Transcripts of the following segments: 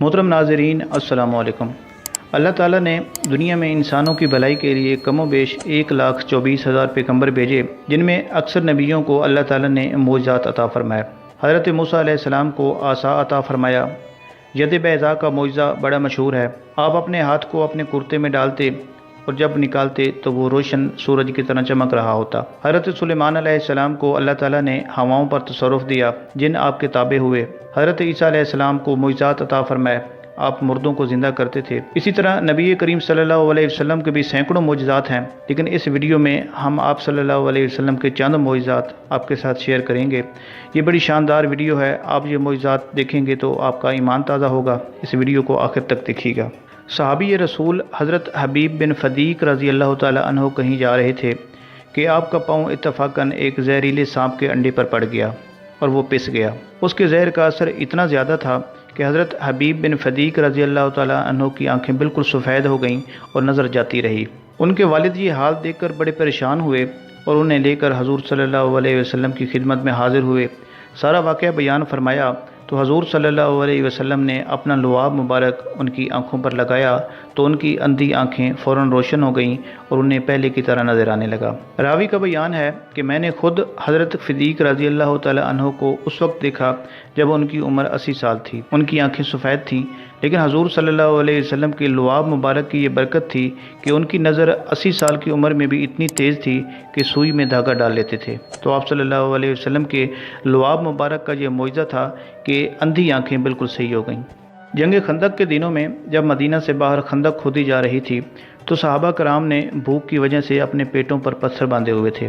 محترم ناظرین السلام علیکم۔ اللہ تعالیٰ نے دنیا میں انسانوں کی بھلائی کے لیے کم و بیش 1,24,000 پیغمبر بھیجے، جن میں اکثر نبیوں کو اللہ تعالیٰ نے معجزات عطا فرمائے۔ حضرت موسیٰ علیہ السلام کو عصا عطا فرمایا۔ ید بیضاء کا معجزہ بڑا مشہور ہے۔ آپ اپنے ہاتھ کو اپنے کرتے میں ڈالتے اور جب نکالتے تو وہ روشن سورج کی طرح چمک رہا ہوتا۔ حضرت سلیمان علیہ السلام کو اللہ تعالیٰ نے ہواؤں پر تصرف دیا، جن آپ کے تابع ہوئے۔ حضرت عیسیٰ علیہ السلام کو معجزات عطا فرمائے، آپ مردوں کو زندہ کرتے تھے۔ اسی طرح نبی کریم صلی اللہ علیہ وسلم کے بھی سینکڑوں معجزات ہیں، لیکن اس ویڈیو میں ہم آپ صلی اللہ علیہ وسلم کے چند معجزات آپ کے ساتھ شیئر کریں گے۔ یہ بڑی شاندار ویڈیو ہے، آپ یہ معجزات دیکھیں گے تو آپ کا ایمان تازہ ہوگا۔ اس ویڈیو کو آخر تک دیکھیے گا۔ صحابی رسول حضرت حبیب بن فدیق رضی اللہ تعالی عنہ کہیں جا رہے تھے کہ آپ کا پاؤں اتفاقاً ایک زہریلے سانپ کے انڈے پر پڑ گیا اور وہ پس گیا۔ اس کے زہر کا اثر اتنا زیادہ تھا کہ حضرت حبیب بن فدیق رضی اللہ تعالی عنہ کی آنکھیں بالکل سفید ہو گئیں اور نظر جاتی رہی۔ ان کے والد یہ حال دیکھ کر بڑے پریشان ہوئے اور انہیں لے کر حضور صلی اللہ علیہ وسلم کی خدمت میں حاضر ہوئے۔ سارا واقعہ بیان فرمایا تو حضور صلی اللہ علیہ وسلم نے اپنا لعاب مبارک ان کی آنکھوں پر لگایا تو ان کی اندھی آنکھیں فوراً روشن ہو گئیں اور انہیں پہلے کی طرح نظر آنے لگا۔ راوی کا بیان ہے کہ میں نے خود حضرت فدیق رضی اللہ تعالی عنہ کو اس وقت دیکھا جب ان کی عمر 80 سال تھی۔ ان کی آنکھیں سفید تھیں، لیکن حضور صلی اللہ علیہ وسلم کے لعاب مبارک کی یہ برکت تھی کہ ان کی نظر 80 سال کی عمر میں بھی اتنی تیز تھی کہ سوئی میں دھاگا ڈال لیتے تھے۔ تو آپ صلی اللہ علیہ وسلم کے لعاب مبارک کا یہ معجزہ تھا کہ اندھی آنکھیں بالکل صحیح ہو گئیں۔ جنگ خندق کے دنوں میں جب مدینہ سے باہر خندق کھودی جا رہی تھی تو صحابہ کرام نے بھوک کی وجہ سے اپنے پیٹوں پر پتھر باندھے ہوئے تھے۔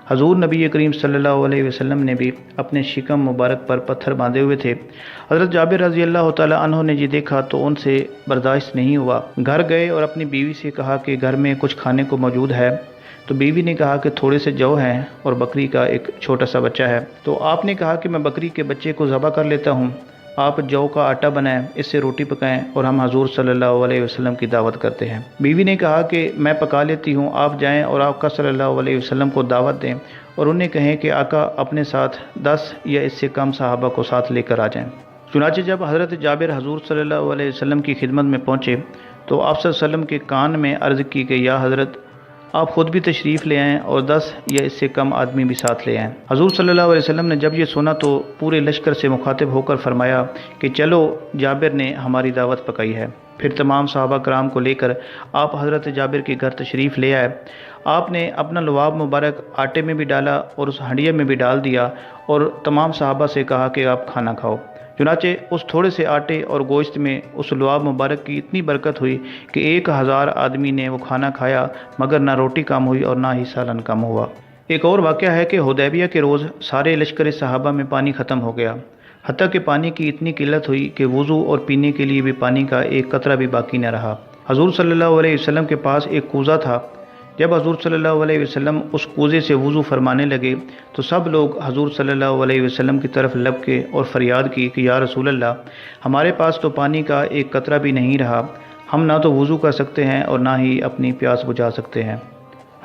حضور نبی کریم صلی اللہ علیہ وسلم نے بھی اپنے شکم مبارک پر پتھر باندھے ہوئے تھے۔ حضرت جابر رضی اللہ تعالی عنہ نے یہ دیکھا تو ان سے برداشت نہیں ہوا۔ گھر گئے اور اپنی بیوی سے کہا کہ گھر میں کچھ کھانے کو موجود ہے، تو بیوی نے کہا کہ تھوڑے سے جو ہیں اور بکری کا ایک چھوٹا سا بچہ ہے۔ تو آپ نے کہا کہ میں بکری کے بچے کو ذبح کر لیتا ہوں، آپ جو کا آٹا بنائیں، اس سے روٹی پکائیں اور ہم حضور صلی اللہ علیہ وسلم کی دعوت کرتے ہیں۔ بیوی نے کہا کہ میں پکا لیتی ہوں، آپ جائیں اور آقا صلی اللہ علیہ وسلم کو دعوت دیں اور انہیں کہیں کہ آقا اپنے ساتھ 10 یا اس سے کم صحابہ کو ساتھ لے کر آ جائیں۔ چنانچہ جب حضرت جابر حضور صلی اللہ علیہ وسلم کی خدمت میں پہنچے تو آپ صلی اللہ علیہ وسلم کے کان میں عرض کی کہ یا حضرت آپ خود بھی تشریف لے آئیں اور 10 یا اس سے کم آدمی بھی ساتھ لے آئیں۔ حضور صلی اللہ علیہ وسلم نے جب یہ سنا تو پورے لشکر سے مخاطب ہو کر فرمایا کہ چلو جابر نے ہماری دعوت پکائی ہے۔ پھر تمام صحابہ کرام کو لے کر آپ حضرت جابر کے گھر تشریف لے آئے۔ آپ نے اپنا لعاب مبارک آٹے میں بھی ڈالا اور اس ہنڈیا میں بھی ڈال دیا اور تمام صحابہ سے کہا کہ آپ کھانا کھاؤ۔ چنانچہ اس تھوڑے سے آٹے اور گوشت میں اس لعاب مبارک کی اتنی برکت ہوئی کہ 1000 آدمی نے وہ کھانا کھایا، مگر نہ روٹی کم ہوئی اور نہ ہی سالن کم ہوا۔ ایک اور واقعہ ہے کہ حدیبیہ کے روز سارے لشکر صحابہ میں پانی ختم ہو گیا، حتیٰ کہ پانی کی اتنی قلت ہوئی کہ وضو اور پینے کے لیے بھی پانی کا ایک قطرہ بھی باقی نہ رہا۔ حضور صلی اللہ علیہ وسلم کے پاس ایک کوزہ تھا۔ جب حضور صلی اللہ علیہ وسلم اس کوزے سے وضو فرمانے لگے تو سب لوگ حضور صلی اللہ علیہ وسلم کی طرف لب کے اور فریاد کی کہ یا رسول اللہ، ہمارے پاس تو پانی کا ایک قطرہ بھی نہیں رہا، ہم نہ تو وضو کر سکتے ہیں اور نہ ہی اپنی پیاس بجھا سکتے ہیں۔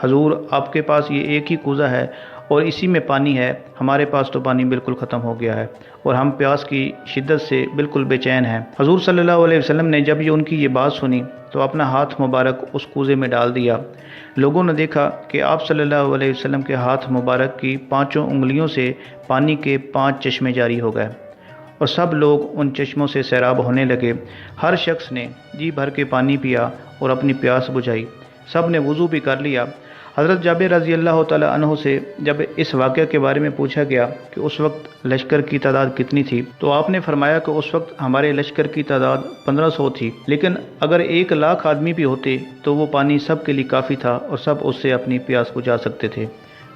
حضور آپ کے پاس یہ ایک ہی کوزہ ہے اور اسی میں پانی ہے، ہمارے پاس تو پانی بالکل ختم ہو گیا ہے اور ہم پیاس کی شدت سے بالکل بے چین ہیں۔ حضور صلی اللہ علیہ وسلم نے جب ان کی یہ بات سنی تو اپنا ہاتھ مبارک اس کوزے میں ڈال دیا۔ لوگوں نے دیکھا کہ آپ صلی اللہ علیہ وسلم کے ہاتھ مبارک کی 5 انگلیوں سے پانی کے 5 چشمے جاری ہو گئے اور سب لوگ ان چشموں سے سیراب ہونے لگے۔ ہر شخص نے جی بھر کے پانی پیا اور اپنی پیاس بجھائی، سب نے وضو بھی کر لیا۔ حضرت جابر رضی اللہ تعالی عنہ سے جب اس واقعہ کے بارے میں پوچھا گیا کہ اس وقت لشکر کی تعداد کتنی تھی تو آپ نے فرمایا کہ اس وقت ہمارے لشکر کی تعداد 1500 تھی، لیکن اگر 1,00,000 آدمی بھی ہوتے تو وہ پانی سب کے لیے کافی تھا اور سب اس سے اپنی پیاس بجھا سکتے تھے۔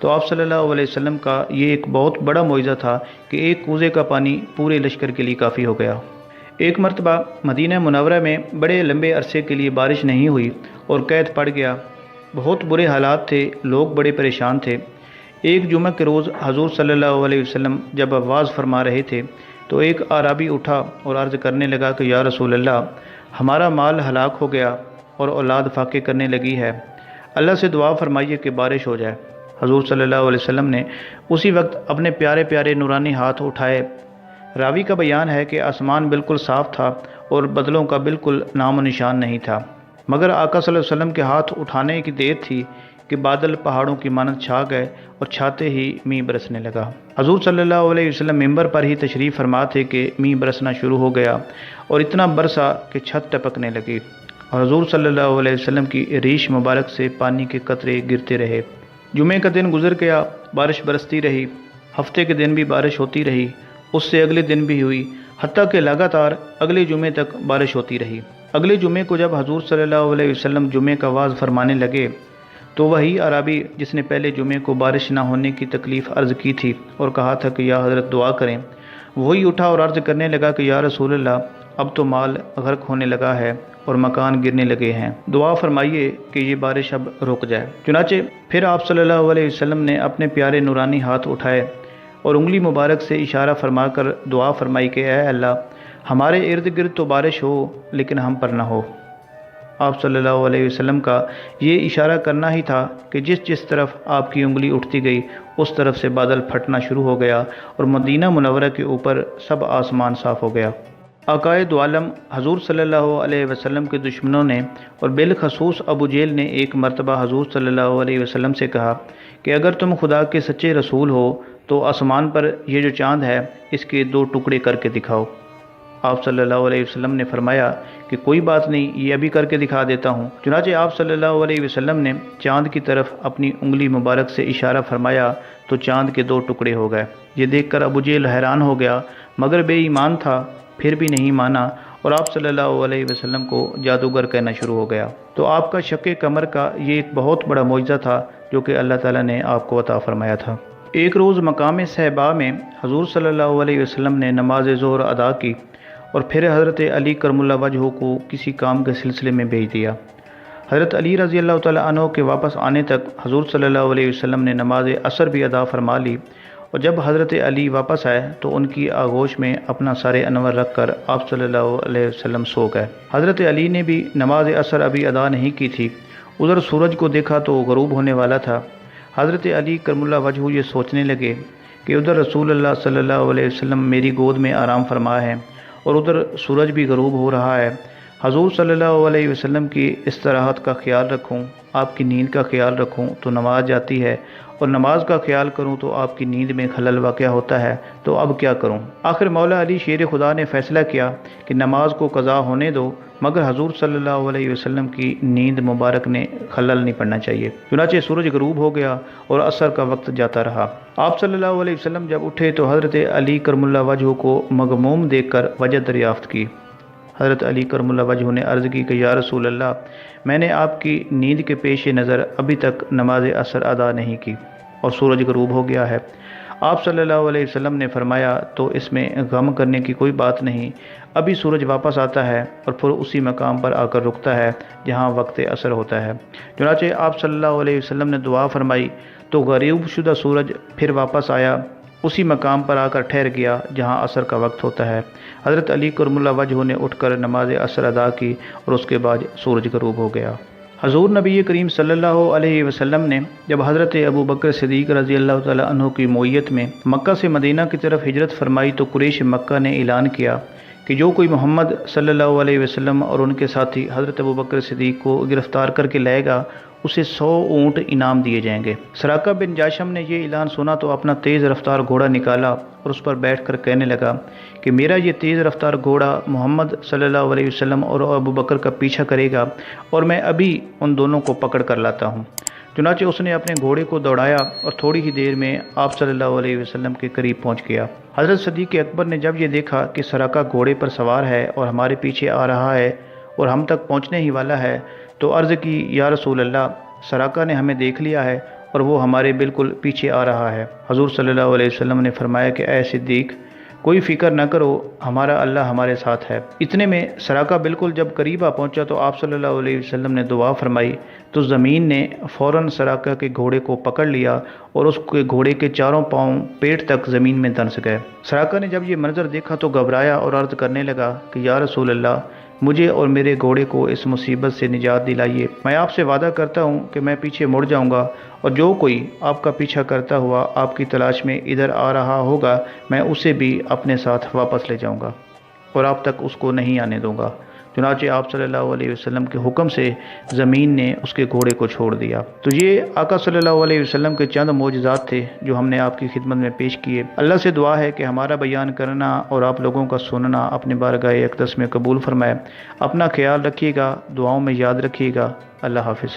تو آپ صلی اللہ علیہ وسلم کا یہ ایک بہت بڑا معجزہ تھا کہ ایک کوزے کا پانی پورے لشکر کے لیے کافی ہو گیا۔ ایک مرتبہ مدینہ منورہ میں بڑے لمبے عرصے کے لیے بارش نہیں ہوئی اور قحط پڑ گیا، بہت برے حالات تھے، لوگ بڑے پریشان تھے۔ ایک جمعہ کے روز حضور صلی اللہ علیہ وسلم جب آواز فرما رہے تھے تو ایک اعرابی اٹھا اور عرض کرنے لگا کہ یا رسول اللہ، ہمارا مال ہلاک ہو گیا اور اولاد فاقے کرنے لگی ہے، اللہ سے دعا فرمائیے کہ بارش ہو جائے۔ حضور صلی اللہ علیہ وسلم نے اسی وقت اپنے پیارے پیارے نورانی ہاتھ اٹھائے۔ راوی کا بیان ہے کہ آسمان بالکل صاف تھا اور بدلوں کا بالکل نام و نشان نہیں تھا، مگر آقا صلی اللہ علیہ وسلم کے ہاتھ اٹھانے کی دیر تھی کہ بادل پہاڑوں کی مانند چھا گئے اور چھاتے ہی مینہ برسنے لگا۔ حضور صلی اللہ علیہ وسلم ممبر پر ہی تشریف فرما تھے کہ مینہ برسنا شروع ہو گیا اور اتنا برسا کہ چھت ٹپکنے لگی اور حضور صلی اللہ علیہ وسلم کی ریش مبارک سے پانی کے قطرے گرتے رہے۔ جمعے کا دن گزر گیا، بارش برستی رہی، ہفتے کے دن بھی بارش ہوتی رہی، اس سے اگلے دن بھی ہوئی، حتیٰ کہ لگاتار اگلے جمعے تک بارش ہوتی رہی۔ اگلے جمعے کو جب حضور صلی اللہ علیہ وسلم جمعے کا وعظ فرمانے لگے تو وہی عربی جس نے پہلے جمعے کو بارش نہ ہونے کی تکلیف عرض کی تھی اور کہا تھا کہ یا حضرت دعا کریں، وہی اٹھا اور عرض کرنے لگا کہ یا رسول اللہ، اب تو مال غرق ہونے لگا ہے اور مکان گرنے لگے ہیں، دعا فرمائیے کہ یہ بارش اب رک جائے۔ چنانچہ پھر آپ صلی اللہ علیہ وسلم نے اپنے پیارے نورانی ہاتھ اٹھائے اور انگلی مبارک سے اشارہ فرما کر دعا فرمائی کہ اے اللہ، ہمارے ارد گرد تو بارش ہو لیکن ہم پر نہ ہو۔ آپ صلی اللہ علیہ وسلم کا یہ اشارہ کرنا ہی تھا کہ جس جس طرف آپ کی انگلی اٹھتی گئی اس طرف سے بادل پھٹنا شروع ہو گیا اور مدینہ منورہ کے اوپر سب آسمان صاف ہو گیا۔ آقائے دو عالم حضور صلی اللہ علیہ وسلم کے دشمنوں نے اور بالخصوص ابو جہل نے ایک مرتبہ حضور صلی اللہ علیہ وسلم سے کہا کہ اگر تم خدا کے سچے رسول ہو تو آسمان پر یہ جو چاند ہے اس کے 2 ٹکڑے کر کے دکھاؤ۔ آپ صلی اللہ علیہ وسلم نے فرمایا کہ کوئی بات نہیں، یہ ابھی کر کے دکھا دیتا ہوں۔ چنانچہ آپ صلی اللہ علیہ وسلم نے چاند کی طرف اپنی انگلی مبارک سے اشارہ فرمایا تو چاند کے 2 ٹکڑے ہو گئے۔ یہ دیکھ کر ابو جہل حیران ہو گیا، مگر بے ایمان تھا، پھر بھی نہیں مانا اور آپ صلی اللہ علیہ وسلم کو جادوگر کہنا شروع ہو گیا۔ تو آپ کا شق قمر کا یہ ایک بہت بڑا معجزہ تھا جو کہ اللہ تعالیٰ نے آپ کو عطا فرمایا تھا۔ ایک روز مقام صحبا میں حضور صلی اللہ علیہ وسلم نے نماز ظہر ادا کی اور پھر حضرت علی کرم اللہ وجہہ کو کسی کام کے سلسلے میں بھیج دیا۔ حضرت علی رضی اللہ تعالیٰ عنہ کے واپس آنے تک حضور صلی اللہ علیہ وسلم نے نماز عصر بھی ادا فرما لی اور جب حضرت علی واپس آئے تو ان کی آغوش میں اپنا سار انور رکھ کر آپ صلی اللہ علیہ وسلم سو گئے۔ حضرت علی نے بھی نماز عصر ابھی ادا نہیں کی تھی، ادھر سورج کو دیکھا تو غروب ہونے والا تھا۔ حضرت علی کرم اللہ وجہہ یہ سوچنے لگے کہ ادھر رسول اللہ صلی اللہ علیہ وسلم میری گود میں آرام فرما ہے اور ادھر سورج بھی غروب ہو رہا ہے، حضور صلی اللہ علیہ وسلم کی استراحت کا خیال رکھوں، آپ کی نیند کا خیال رکھوں تو نماز جاتی ہے، اور نماز کا خیال کروں تو آپ کی نیند میں خلل واقع ہوتا ہے، تو اب کیا کروں؟ آخر مولا علی شیر خدا نے فیصلہ کیا کہ نماز کو قضا ہونے دو، مگر حضور صلی اللہ علیہ وسلم کی نیند مبارک نے خلل نہیں پڑنا چاہیے۔ چنانچہ سورج غروب ہو گیا اور عصر کا وقت جاتا رہا۔ آپ صلی اللہ علیہ وسلم جب اٹھے تو حضرت علی کرم اللہ وجہہ کو مغموم دیکھ کر وجہ دریافت کی۔ حضرت علی کرم اللہ وجہہ نے عرض کی کہ یا رسول اللہ، میں نے آپ کی نیند کے پیش نظر ابھی تک نماز عصر ادا نہیں کی اور سورج غروب ہو گیا ہے۔ آپ صلی اللہ علیہ وسلم نے فرمایا تو اس میں غم کرنے کی کوئی بات نہیں، ابھی سورج واپس آتا ہے اور پھر اسی مقام پر آ کر رکتا ہے جہاں وقت عصر ہوتا ہے۔ چنانچہ آپ صلی اللہ علیہ وسلم نے دعا فرمائی تو غروب شدہ سورج پھر واپس آیا، اسی مقام پر آ کر ٹھہر گیا جہاں عصر کا وقت ہوتا ہے۔ حضرت علی کرم اللہ وجہہ نے اٹھ کر نماز عصر ادا کی اور اس کے بعد سورج غروب ہو گیا۔ حضور نبی کریم صلی اللہ علیہ وسلم نے جب حضرت ابو بکر صدیق رضی اللہ تعالیٰ عنہ کی معیت میں مکہ سے مدینہ کی طرف ہجرت فرمائی تو قریش مکہ نے اعلان کیا کہ جو کوئی محمد صلی اللہ علیہ وسلم اور ان کے ساتھی حضرت ابو بکر صدیق کو گرفتار کر کے لائے گا اسے 100 اونٹ انعام دیے جائیں گے۔ سراقہ بن جاشم نے یہ اعلان سنا تو اپنا تیز رفتار گھوڑا نکالا اور اس پر بیٹھ کر کہنے لگا کہ میرا یہ تیز رفتار گھوڑا محمد صلی اللہ علیہ وسلم اور ابو بکر کا پیچھا کرے گا اور میں ابھی ان دونوں کو پکڑ کر لاتا ہوں۔ چنانچہ اس نے اپنے گھوڑے کو دوڑایا اور تھوڑی ہی دیر میں آپ صلی اللہ علیہ وسلم کے قریب پہنچ گیا۔ حضرت صدیق اکبر نے جب یہ دیکھا کہ سراقہ گھوڑے پر سوار ہے اور ہمارے پیچھے آ رہا ہے اور ہم تک پہنچنے ہی والا ہے تو عرض کی یا رسول اللہ، سراقہ نے ہمیں دیکھ لیا ہے اور وہ ہمارے بالکل پیچھے آ رہا ہے۔ حضور صلی اللہ علیہ وسلم نے فرمایا کہ اے صدیق، کوئی فکر نہ کرو، ہمارا اللہ ہمارے ساتھ ہے۔ اتنے میں سراقہ بالکل جب قریب آ پہنچا تو آپ صلی اللہ علیہ وسلم نے دعا فرمائی تو زمین نے فوراً سراقہ کے گھوڑے کو پکڑ لیا اور اس کے گھوڑے کے چاروں پاؤں پیٹ تک زمین میں دھنس گئے۔ سراقہ نے جب یہ منظر دیکھا تو گھبرایا اور عرض کرنے لگا کہ یا رسول اللہ، مجھے اور میرے گھوڑے کو اس مصیبت سے نجات دلائیے، میں آپ سے وعدہ کرتا ہوں کہ میں پیچھے مڑ جاؤں گا اور جو کوئی آپ کا پیچھا کرتا ہوا آپ کی تلاش میں ادھر آ رہا ہوگا میں اسے بھی اپنے ساتھ واپس لے جاؤں گا۔ اور آپ تک اس کو نہیں آنے دوں گا۔ چنانچہ آپ صلی اللہ علیہ وسلم کے حکم سے زمین نے اس کے گھوڑے کو چھوڑ دیا۔ تو یہ آقا صلی اللہ علیہ وسلم کے چند معجزات تھے جو ہم نے آپ کی خدمت میں پیش کیے۔ اللہ سے دعا ہے کہ ہمارا بیان کرنا اور آپ لوگوں کا سننا اپنے بارگاہ اقدس میں قبول فرمائے۔ اپنا خیال رکھیے گا، دعاؤں میں یاد رکھیے گا۔ اللہ حافظ۔